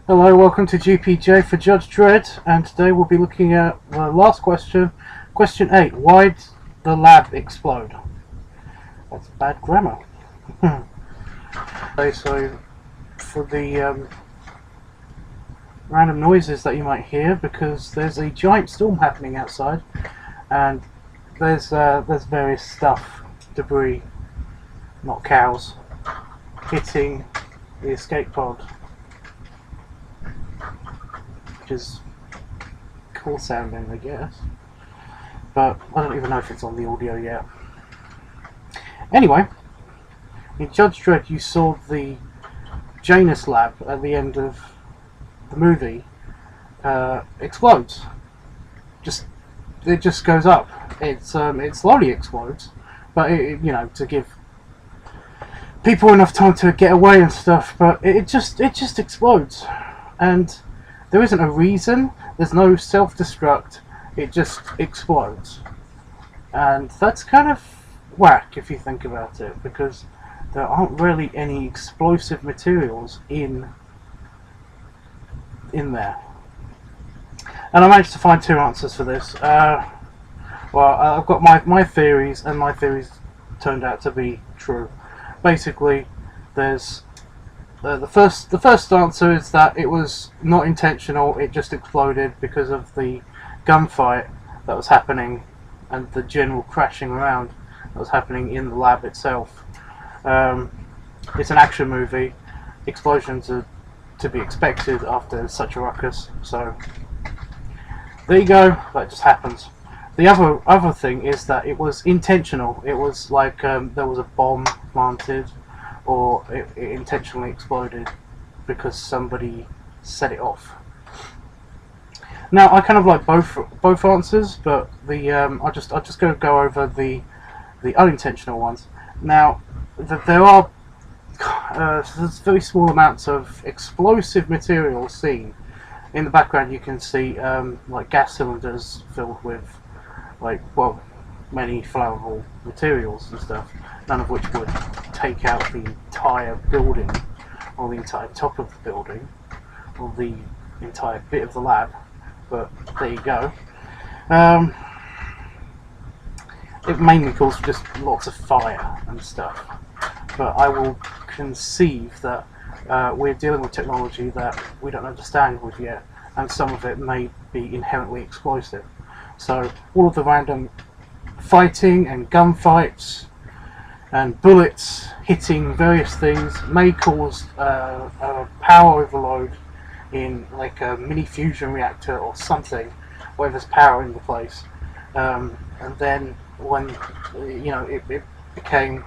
Hello, welcome to GPJ for Judge Dredd, and today we'll be looking at the last question, question 8. Why'd the lab explode? That's bad grammar. Okay, so for the random noises that you might hear, because there's a giant storm happening outside, and there's various stuff, debris, not cows, hitting the escape pod. Which is cool sounding, I guess, but I don't even know if it's on the audio yet. Anyway, in Judge Dredd you saw the Janus lab at the end of the movie explodes. It just goes up. It slowly explodes, but to give people enough time to get away and stuff. But it just explodes, and there isn't a reason, there's no self-destruct, it just explodes. And that's kind of whack if you think about it, because there aren't really any explosive materials in there. And I managed to find two answers for this. I've got my theories, and my theories turned out to be true. Basically, there's the first answer is that it was not intentional, it just exploded because of the gunfight that was happening and the general crashing around that was happening in the lab itself. It's an action movie, explosions are to be expected after such a ruckus, so there you go, that just happens. The other thing is that it was intentional. It was like there was a bomb planted, or it intentionally exploded because somebody set it off. Now I kind of like both answers, but I'll just go over the unintentional ones. Now there are there's very small amounts of explosive material seen. In the background you can see like gas cylinders filled with many flammable materials and stuff, none of which would take out the entire building, or the entire top of the building, or the entire bit of the lab, but there you go. It mainly causes just lots of fire and stuff, but I will conceive that we're dealing with technology that we don't understand with yet, and some of it may be inherently explosive. So all of the random fighting and gunfights and bullets hitting various things may cause a power overload in like a mini fusion reactor or something where there's power in the place, and then when it became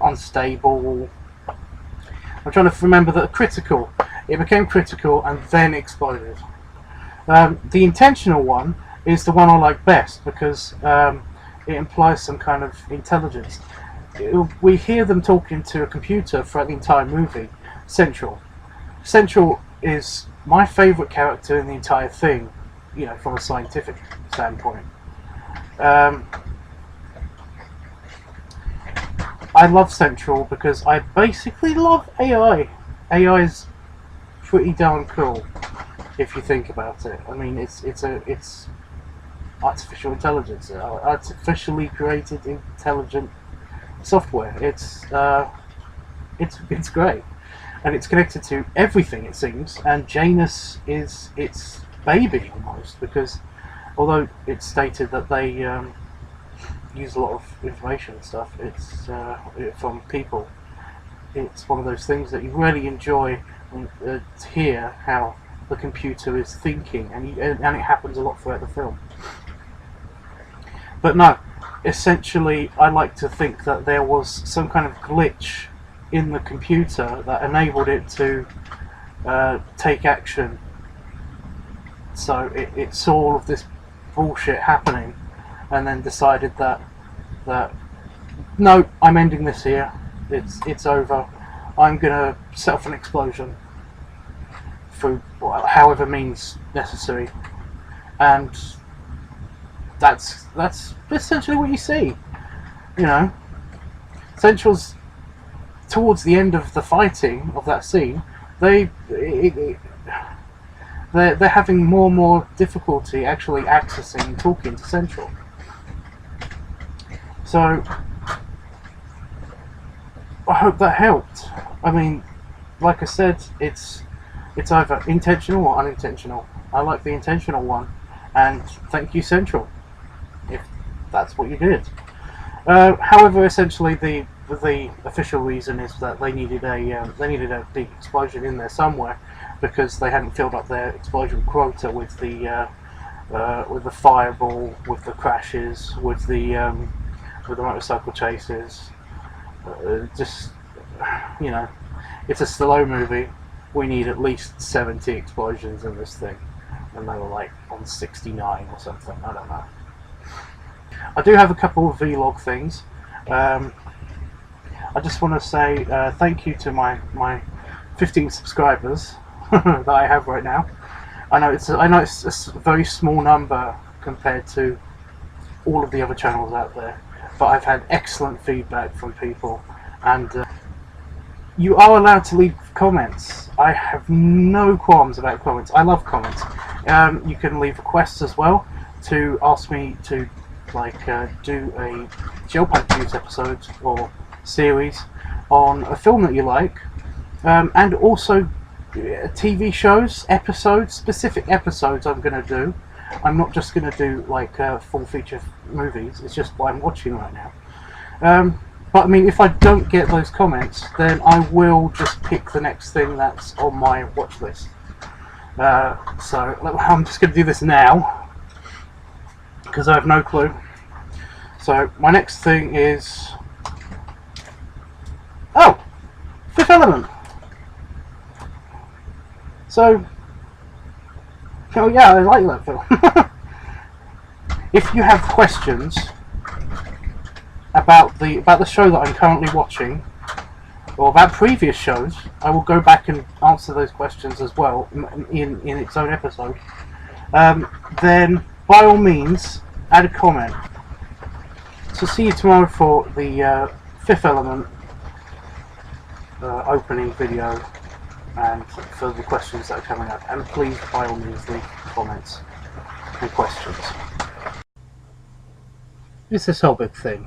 unstable. I'm trying to remember that critical. It became critical and then exploded. The intentional one is the one I like best because it implies some kind of intelligence. We hear them talking to a computer throughout the entire movie. Central is my favourite character in the entire thing, from a scientific standpoint. I love Central because I basically love AI. AI is pretty darn cool if you think about it. I mean, it's artificial intelligence, artificially created intelligent software. It's great, and it's connected to everything, it seems. And Janus is its baby almost, because although it's stated that they use a lot of information and stuff, it's from people. It's one of those things that you really enjoy to hear how the computer is thinking, and it happens a lot throughout the film. But no, essentially I like to think that there was some kind of glitch in the computer that enabled it to take action. So it saw all of this bullshit happening and then decided that no, I'm ending this here, it's over, I'm gonna set off an explosion through however means necessary, and that's essentially what you see. Central's towards the end of the fighting of that scene, they're having more and more difficulty actually accessing and talking to Central. So I hope that helped. I mean, like I said, it's either intentional or unintentional. I like the intentional one, and thank you, Central, if that's what you did. However, essentially the official reason is that they needed a big explosion in there somewhere, because they hadn't filled up their explosion quota with the fireball, with the crashes, with the motorcycle chases. Just, you know, it's a slow movie. We need at least 70 explosions in this thing, and they were like on 69 or something. I don't know. I do have a couple of vlog things. I just want to say thank you to my 15 subscribers that I have right now. I know it's a very small number compared to all of the other channels out there, but I've had excellent feedback from people, and you are allowed to leave comments. I have no qualms about comments. I love comments. You can leave requests as well to ask me to do a Gel News episode or series on a film that you like, and also TV shows, episodes, specific episodes I'm going to do. I'm not just going to do like full feature movies. It's just what I'm watching right now. But I mean, if I don't get those comments, then I will just pick the next thing that's on my watch list. So I'm just going to do this now, because I have no clue. So my next thing is... oh! Fifth Element! So... oh yeah, I like that film. If you have questions about the show that I'm currently watching, or about previous shows, I will go back and answer those questions as well in its own episode. Then by all means, add a comment. So see you tomorrow for the Fifth Element opening video, and for the questions that are coming up. And please, by all means, leave comments and questions. It's this whole big thing.